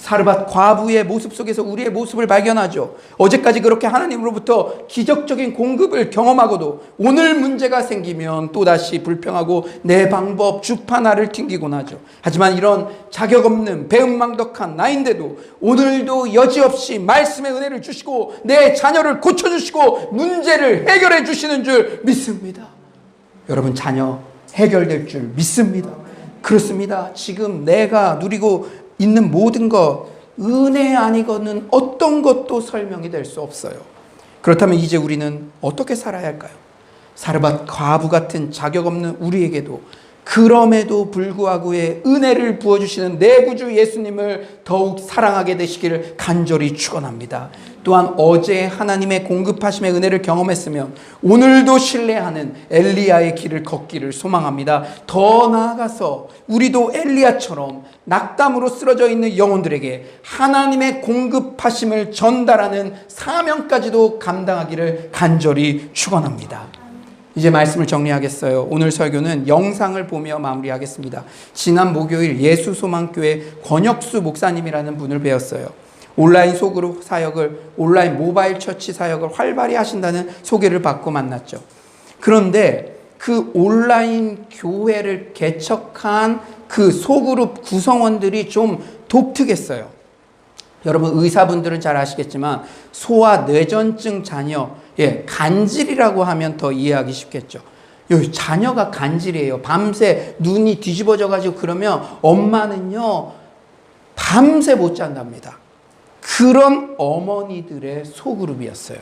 A: 사르밧 과부의 모습 속에서 우리의 모습을 발견하죠. 어제까지 그렇게 하나님으로부터 기적적인 공급을 경험하고도 오늘 문제가 생기면 또다시 불평하고 내 방법 주파나를 튕기곤 하죠. 하지만 이런 자격 없는 배은망덕한 나인데도 오늘도 여지없이 말씀의 은혜를 주시고 내 자녀를 고쳐주시고 문제를 해결해 주시는 줄 믿습니다. 여러분, 자녀 해결될 줄 믿습니다. 그렇습니다. 지금 내가 누리고 있는 모든 것, 은혜 아니고는 어떤 것도 설명이 될 수 없어요. 그렇다면 이제 우리는 어떻게 살아야 할까요? 사르밧 과부 같은 자격 없는 우리에게도 그럼에도 불구하고의 은혜를 부어주시는 내 구주 예수님을 더욱 사랑하게 되시기를 간절히 축원합니다. 또한 어제 하나님의 공급하심의 은혜를 경험했으면 오늘도 신뢰하는 엘리야의 길을 걷기를 소망합니다. 더 나아가서 우리도 엘리야처럼 낙담으로 쓰러져 있는 영혼들에게 하나님의 공급하심을 전달하는 사명까지도 감당하기를 간절히 축원합니다. 이제 말씀을 정리하겠어요. 오늘 설교는 영상을 보며 마무리하겠습니다. 지난 목요일 예수소망교회 권혁수 목사님이라는 분을 배웠어요. 온라인 소그룹 사역을, 온라인 모바일 처치 사역을 활발히 하신다는 소개를 받고 만났죠. 그런데 그 온라인 교회를 개척한 그 소그룹 구성원들이 좀 독특했어요. 여러분, 의사분들은 잘 아시겠지만 소아 뇌전증 자녀, 간질이라고 하면 더 이해하기 쉽겠죠. 여기 자녀가 간질이에요. 밤새 눈이 뒤집어져 가지고 그러면 엄마는요 밤새 못 잔답니다. 그런 어머니들의 소그룹이었어요.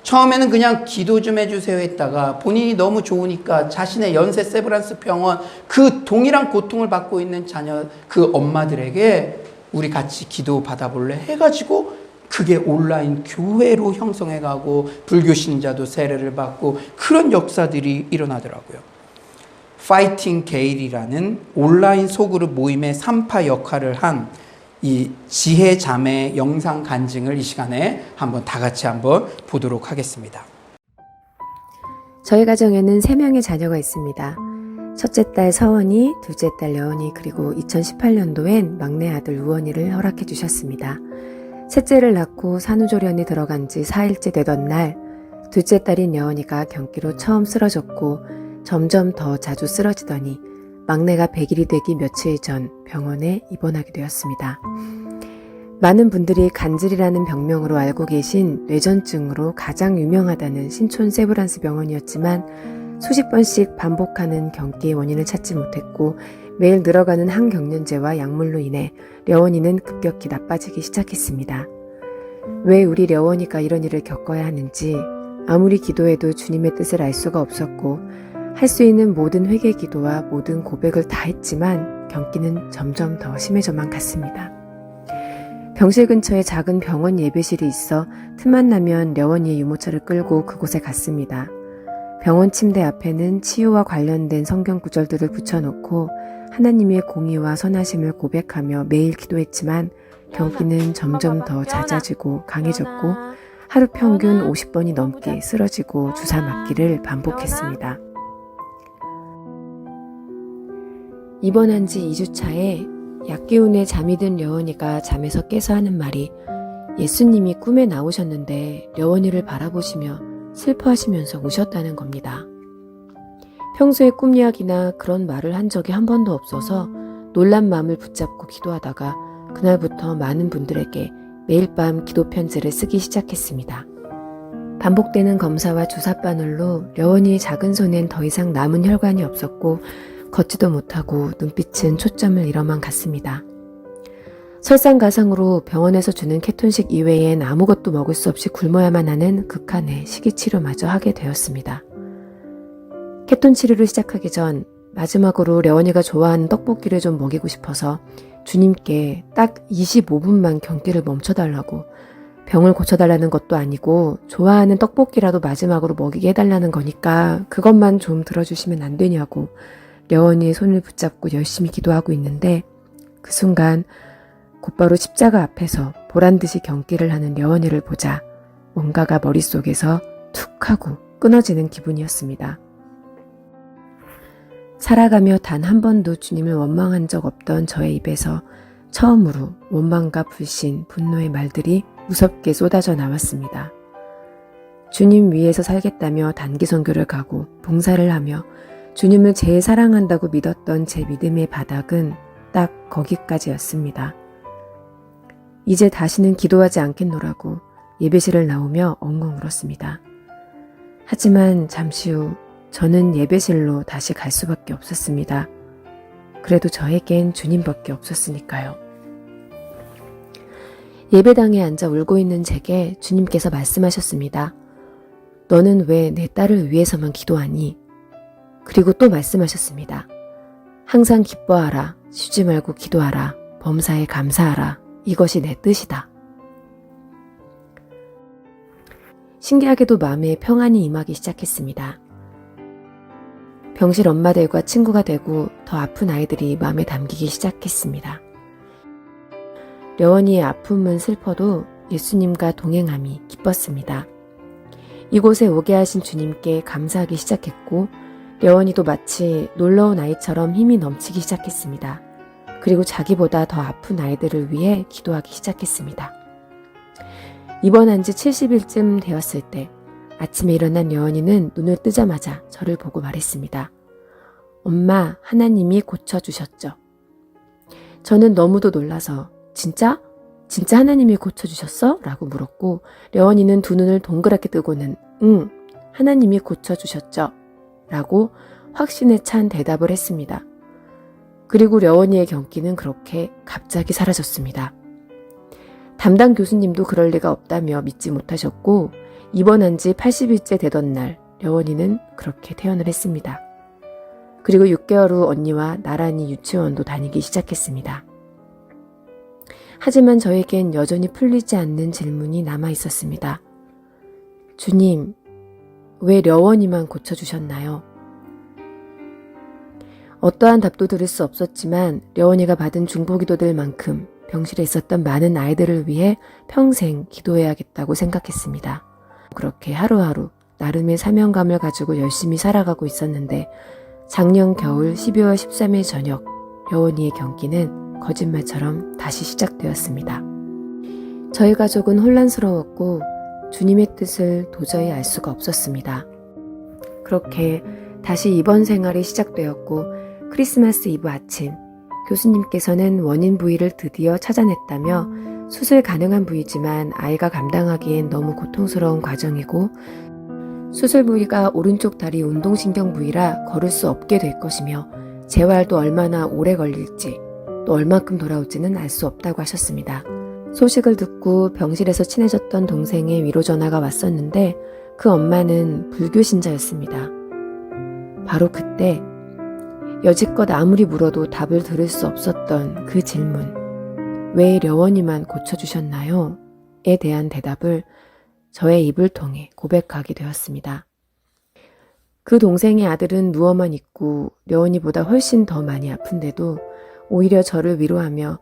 A: 처음에는 그냥 기도 좀 해주세요 했다가 본인이 너무 좋으니까 자신의 연세 세브란스 병원 그 동일한 고통을 받고 있는 자녀 그 엄마들에게 우리 같이 기도 받아볼래 해가지고 그게 온라인 교회로 형성해가고 불교 신자도 세례를 받고 그런 역사들이 일어나더라고요. 파이팅 게일이라는 온라인 소그룹 모임의 3파 역할을 한 이 지혜 자매 영상 간증을 이 시간에 한번 다 같이 한번 보도록 하겠습니다.
C: 저희 가정에는 3명의 자녀가 있습니다. 첫째 딸 서원이, 둘째 딸 여원이, 그리고 2018년도엔 막내 아들 우원이를 허락해 주셨습니다. 셋째를 낳고 산후조리원에 들어간 지 4일째 되던 날, 둘째 딸인 여원이가 경기로 처음 쓰러졌고 점점 더 자주 쓰러지더니 막내가 100일이 되기 며칠 전 병원에 입원하게 되었습니다. 많은 분들이 간질이라는 병명으로 알고 계신 뇌전증으로 가장 유명하다는 신촌 세브란스 병원이었지만 수십 번씩 반복하는 경기의 원인을 찾지 못했고 매일 늘어가는 항경련제와 약물로 인해 려원이는 급격히 나빠지기 시작했습니다. 왜 우리 려원이가 이런 일을 겪어야 하는지 아무리 기도해도 주님의 뜻을 알 수가 없었고 할 수 있는 모든 회개 기도와 모든 고백을 다 했지만 경기는 점점 더 심해져만 갔습니다. 병실 근처에 작은 병원 예배실이 있어 틈만 나면 려원이의 유모차를 끌고 그곳에 갔습니다. 병원 침대 앞에는 치유와 관련된 성경 구절들을 붙여놓고 하나님의 공의와 선하심을 고백하며 매일 기도했지만 경기는 점점 더 잦아지고 강해졌고 하루 평균 50번이 넘게 쓰러지고 주사 맞기를 반복했습니다. 입원한 지 2주 차에 약기운에 잠이 든 려원이가 잠에서 깨서 하는 말이 예수님이 꿈에 나오셨는데 려원이를 바라보시며 슬퍼하시면서 우셨다는 겁니다. 평소에 꿈 이야기나 그런 말을 한 적이 한 번도 없어서 놀란 마음을 붙잡고 기도하다가 그날부터 많은 분들에게 매일 밤 기도 편지를 쓰기 시작했습니다. 반복되는 검사와 주사 바늘로 려원이의 작은 손엔 더 이상 남은 혈관이 없었고 걷지도 못하고 눈빛은 초점을 잃어만 갔습니다. 설상가상으로 병원에서 주는 케톤식 이외엔 아무것도 먹을 수 없이 굶어야만 하는 극한의 식이치료마저 하게 되었습니다. 케톤 치료를 시작하기 전 마지막으로 려원이가 좋아하는 떡볶이를 좀 먹이고 싶어서 주님께 딱 25분만 경기를 멈춰달라고, 병을 고쳐달라는 것도 아니고 좋아하는 떡볶이라도 마지막으로 먹이게 해달라는 거니까 그것만 좀 들어주시면 안 되냐고 려원이의 손을 붙잡고 열심히 기도하고 있는데 그 순간 곧바로 십자가 앞에서 보란듯이 경기를 하는 려원이를 보자 뭔가가 머릿속에서 툭 하고 끊어지는 기분이었습니다. 살아가며 단 한 번도 주님을 원망한 적 없던 저의 입에서 처음으로 원망과 불신, 분노의 말들이 무섭게 쏟아져 나왔습니다. 주님 위에서 살겠다며 단기 선교를 가고 봉사를 하며 주님을 제일 사랑한다고 믿었던 제 믿음의 바닥은 딱 거기까지였습니다. 이제 다시는 기도하지 않겠노라고 예배실을 나오며 엉엉 울었습니다. 하지만 잠시 후 저는 예배실로 다시 갈 수밖에 없었습니다. 그래도 저에겐 주님밖에 없었으니까요. 예배당에 앉아 울고 있는 제게 주님께서 말씀하셨습니다. 너는 왜 내 딸을 위해서만 기도하니? 그리고 또 말씀하셨습니다. 항상 기뻐하라, 쉬지 말고 기도하라, 범사에 감사하라. 이것이 내 뜻이다. 신기하게도 마음에 평안이 임하기 시작했습니다. 병실 엄마들과 친구가 되고 더 아픈 아이들이 마음에 담기기 시작했습니다. 려원이의 아픔은 슬퍼도 예수님과 동행함이 기뻤습니다. 이곳에 오게 하신 주님께 감사하기 시작했고 려원이도 마치 놀러온 아이처럼 힘이 넘치기 시작했습니다. 그리고 자기보다 더 아픈 아이들을 위해 기도하기 시작했습니다. 입원한 지 70일쯤 되었을 때 아침에 일어난 려원이는 눈을 뜨자마자 저를 보고 말했습니다. 엄마, 하나님이 고쳐주셨죠? 저는 너무도 놀라서 진짜? 진짜 하나님이 고쳐주셨어? 라고 물었고 려원이는 두 눈을 동그랗게 뜨고는 응, 하나님이 고쳐주셨죠? 라고 확신에 찬 대답을 했습니다. 그리고 려원이의 경기는 그렇게 갑자기 사라졌습니다. 담당 교수님도 그럴 리가 없다며 믿지 못하셨고 입원한 지 80일째 되던 날 려원이는 그렇게 퇴원을 했습니다. 그리고 6개월 후 언니와 나란히 유치원도 다니기 시작했습니다. 하지만 저에겐 여전히 풀리지 않는 질문이 남아 있었습니다. 주님, 왜 려원이만 고쳐주셨나요? 어떠한 답도 들을 수 없었지만 려원이가 받은 중보기도들만큼 병실에 있었던 많은 아이들을 위해 평생 기도해야겠다고 생각했습니다. 그렇게 하루하루 나름의 사명감을 가지고 열심히 살아가고 있었는데 작년 겨울 12월 13일 저녁 려원이의 경기는 거짓말처럼 다시 시작되었습니다. 저희 가족은 혼란스러웠고 주님의 뜻을 도저히 알 수가 없었습니다. 그렇게 다시 입원 생활이 시작되었고 크리스마스 이브 아침 교수님께서는 원인 부위를 드디어 찾아냈다며 수술 가능한 부위지만 아이가 감당하기엔 너무 고통스러운 과정이고 수술 부위가 오른쪽 다리 운동신경 부위라 걸을 수 없게 될 것이며 재활도 얼마나 오래 걸릴지 또 얼만큼 돌아올지는 알 수 없다고 하셨습니다. 소식을 듣고 병실에서 친해졌던 동생의 위로 전화가 왔었는데 그 엄마는 불교 신자였습니다. 바로 그때 여지껏 아무리 물어도 답을 들을 수 없었던 그 질문, 왜 려원이만 고쳐주셨나요? 에 대한 대답을 저의 입을 통해 고백하게 되었습니다. 그 동생의 아들은 누워만 있고 려원이보다 훨씬 더 많이 아픈데도 오히려 저를 위로하며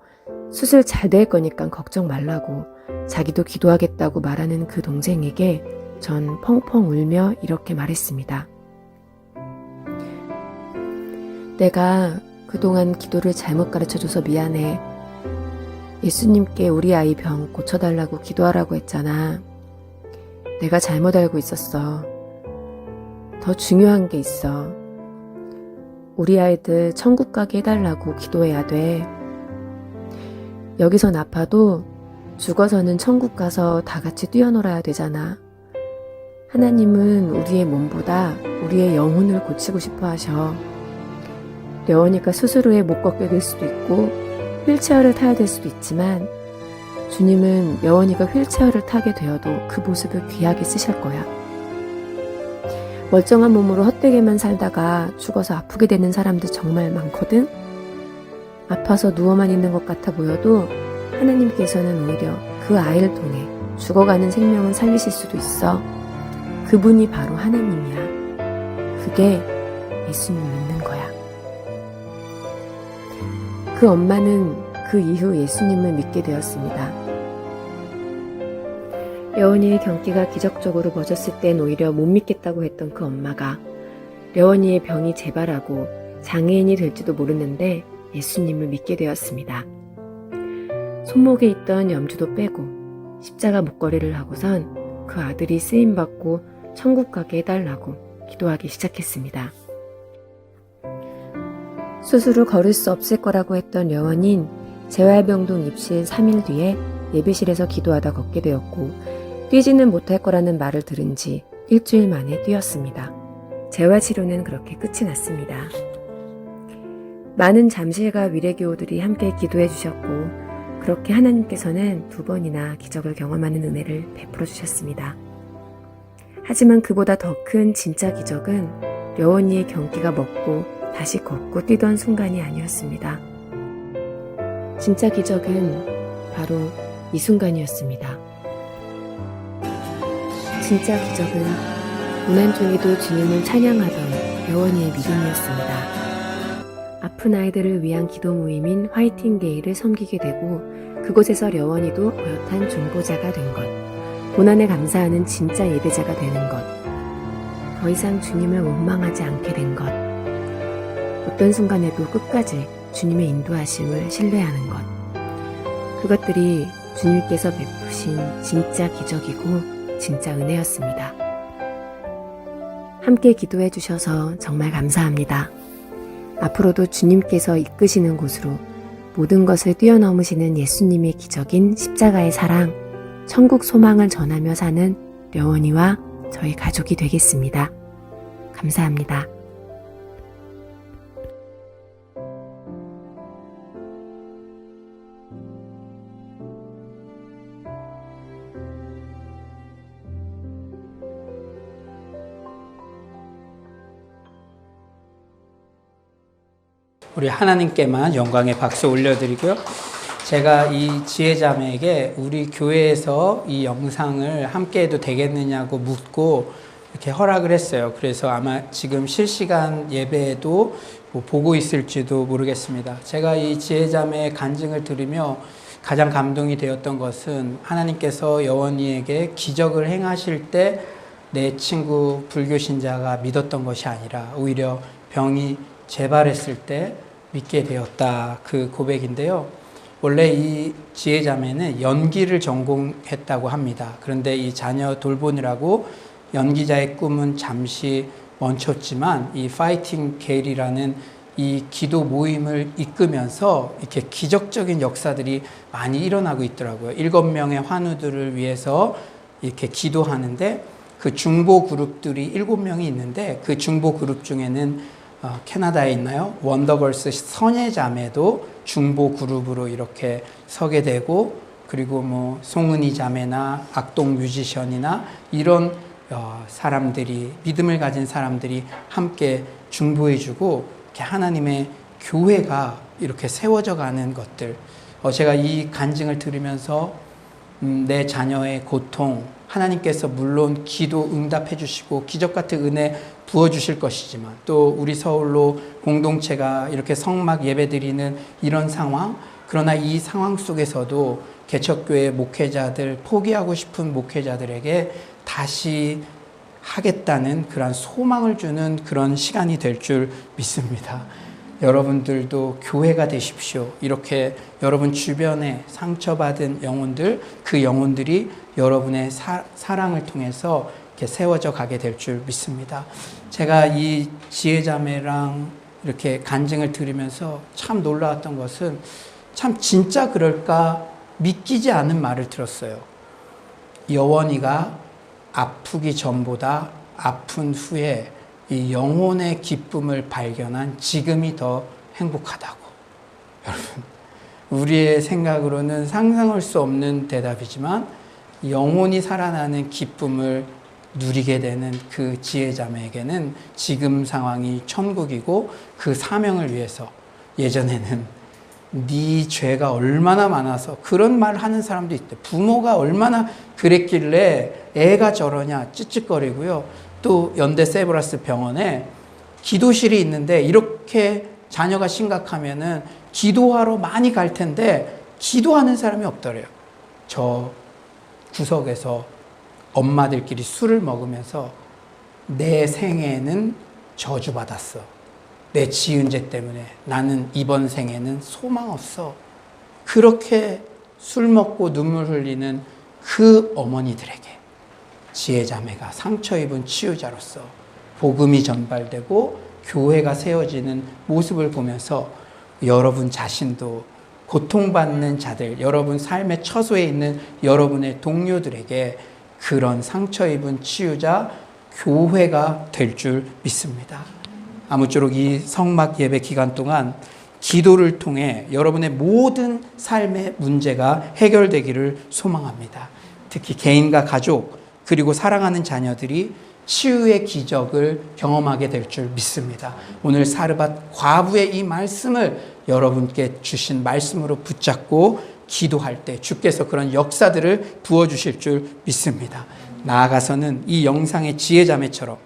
C: 수술 잘 될 거니까 걱정 말라고 자기도 기도하겠다고 말하는 그 동생에게 전 펑펑 울며 이렇게 말했습니다. 내가 그동안 기도를 잘못 가르쳐줘서 미안해. 예수님께 우리 아이 병 고쳐달라고 기도하라고 했잖아. 내가 잘못 알고 있었어. 더 중요한 게 있어. 우리 아이들 천국 가게 해달라고 기도해야 돼. 여기선 아파도 죽어서는 천국 가서 다 같이 뛰어놀아야 되잖아. 하나님은 우리의 몸보다 우리의 영혼을 고치고 싶어 하셔. 려원이가 수술 후에 못 걷게 될 수도 있고 휠체어를 타야 될 수도 있지만 주님은 려원이가 휠체어를 타게 되어도 그 모습을 귀하게 쓰실 거야. 멀쩡한 몸으로 헛되게만 살다가 죽어서 아프게 되는 사람들 정말 많거든? 아파서 누워만 있는 것 같아 보여도 하나님께서는 오히려 그 아이를 통해 죽어가는 생명을 살리실 수도 있어. 그분이 바로 하나님이야. 그게 예수님 믿는 거야. 그 엄마는 그 이후 예수님을 믿게 되었습니다. 려원이의 경기가 기적적으로 멎었을 땐 오히려 못 믿겠다고 했던 그 엄마가 려원이의 병이 재발하고 장애인이 될지도 모르는데 예수님을 믿게 되었습니다. 손목에 있던 염주도 빼고 십자가 목걸이를 하고선 그 아들이 쓰임받고 천국 가게 해달라고 기도하기 시작했습니다. 스스로 걸을 수 없을 거라고 했던 려원인 재활병동 입실 3일 뒤에 예배실에서 기도하다 걷게 되었고 뛰지는 못할 거라는 말을 들은 지 일주일 만에 뛰었습니다. 재활치료는 그렇게 끝이 났습니다. 많은 잠실과 위례교우들이 함께 기도해 주셨고 그렇게 하나님께서는 2번이나 기적을 경험하는 은혜를 베풀어 주셨습니다. 하지만 그보다 더 큰 진짜 기적은 려원이의 경기가 먹고 다시 걷고 뛰던 순간이 아니었습니다. 진짜 기적은 바로 이 순간이었습니다. 진짜 기적은 고난 중에도 주님을 찬양하던 려원이의 믿음이었습니다. 아픈 아이들을 위한 기도 모임인 화이팅데이를 섬기게 되고 그곳에서 려원이도 어엿한 중보자가 된 것, 고난에 감사하는 진짜 예배자가 되는 것, 더 이상 주님을 원망하지 않게 된 것, 어떤 순간에도 끝까지 주님의 인도하심을 신뢰하는 것, 그것들이 주님께서 베푸신 진짜 기적이고 진짜 은혜였습니다. 함께 기도해 주셔서 정말 감사합니다. 앞으로도 주님께서 이끄시는 곳으로 모든 것을 뛰어넘으시는 예수님의 기적인 십자가의 사랑, 천국 소망을 전하며 사는 려원이와 저희 가족이 되겠습니다. 감사합니다.
A: 우리 하나님께만 영광의 박수 올려드리고요. 제가 이 지혜자매에게 우리 교회에서 이 영상을 함께 해도 되겠느냐고 묻고 이렇게 허락을 했어요. 그래서 아마 지금 실시간 예배에도 보고 있을지도 모르겠습니다. 제가 이 지혜자매의 간증을 들으며 가장 감동이 되었던 것은 하나님께서 여원이에게 기적을 행하실 때 내 친구 불교신자가 믿었던 것이 아니라 오히려 병이 재발했을 때 믿게 되었다. 그 고백인데요. 원래 이 지혜자매는 연기를 전공했다고 합니다. 그런데 이 자녀 돌보느라고 연기자의 꿈은 잠시 멈췄지만 이 파이팅 게일이라는 이 기도 모임을 이끌면서 이렇게 기적적인 역사들이 많이 일어나고 있더라고요. 7명의 환우들을 위해서 이렇게 기도하는데 그 중보 그룹들이 7명이 있는데 그 중보 그룹 중에는 캐나다에 있나요? 원더걸스 선예자매도 중보 그룹으로 이렇게 서게 되고 그리고 뭐 송은이 자매나 악동 뮤지션이나 이런 사람들이 믿음을 가진 사람들이 함께 중보해주고 이렇게 하나님의 교회가 이렇게 세워져 가는 것들. 제가 이 간증을 들으면서 내 자녀의 고통 하나님께서 물론 기도 응답해 주시고 기적 같은 은혜 부어 주실 것이지만 또 우리 서울로 공동체가 이렇게 성막 예배 드리는 이런 상황, 그러나 이 상황 속에서도 개척교회 목회자들, 포기하고 싶은 목회자들에게 다시 하겠다는 그런 소망을 주는 그런 시간이 될 줄 믿습니다. 여러분들도 교회가 되십시오. 이렇게 여러분 주변에 상처받은 영혼들, 그 영혼들이 여러분의 사랑을 통해서 이렇게 세워져 가게 될 줄 믿습니다. 제가 이 지혜자매랑 이렇게 간증을 들으면서 참 놀라웠던 것은 참 진짜 그럴까 믿기지 않은 말을 들었어요. 여원이가 아프기 전보다 아픈 후에 이 영혼의 기쁨을 발견한 지금이 더 행복하다고. 여러분, 우리의 생각으로는 상상할 수 없는 대답이지만 영혼이 살아나는 기쁨을 누리게 되는 그 지혜자매에게는 지금 상황이 천국이고 그 사명을 위해서 예전에는 네 죄가 얼마나 많아서 그런 말 하는 사람도 있대. 부모가 얼마나 그랬길래 애가 저러냐 찌찌거리고요. 또 연대 세브라스 병원에 기도실이 있는데 이렇게 자녀가 심각하면은 기도하러 많이 갈 텐데 기도하는 사람이 없더래요. 저 구석에서 엄마들끼리 술을 먹으면서 내 생애는 저주받았어. 내 지은 죄 때문에 나는 이번 생에는 소망 없어. 그렇게 술 먹고 눈물 흘리는 그 어머니들에게 지혜자매가 상처 입은 치유자로서 복음이 전달되고 교회가 세워지는 모습을 보면서 여러분 자신도 고통받는 자들, 여러분 삶의 처소에 있는 여러분의 동료들에게 그런 상처 입은 치유자 교회가 될 줄 믿습니다. 아무쪼록 이 성막 예배 기간 동안 기도를 통해 여러분의 모든 삶의 문제가 해결되기를 소망합니다. 특히 개인과 가족 그리고 사랑하는 자녀들이 치유의 기적을 경험하게 될 줄 믿습니다. 오늘 사르밧 과부의 이 말씀을 여러분께 주신 말씀으로 붙잡고 기도할 때 주께서 그런 역사들을 부어주실 줄 믿습니다. 나아가서는 이 영상의 지혜자매처럼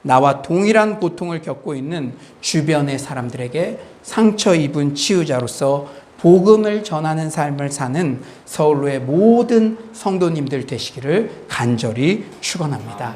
A: 나와 동일한 고통을 겪고 있는 주변의 사람들에게 상처 입은 치유자로서 복음을 전하는 삶을 사는 서울로의 모든 성도님들 되시기를 간절히 축원합니다.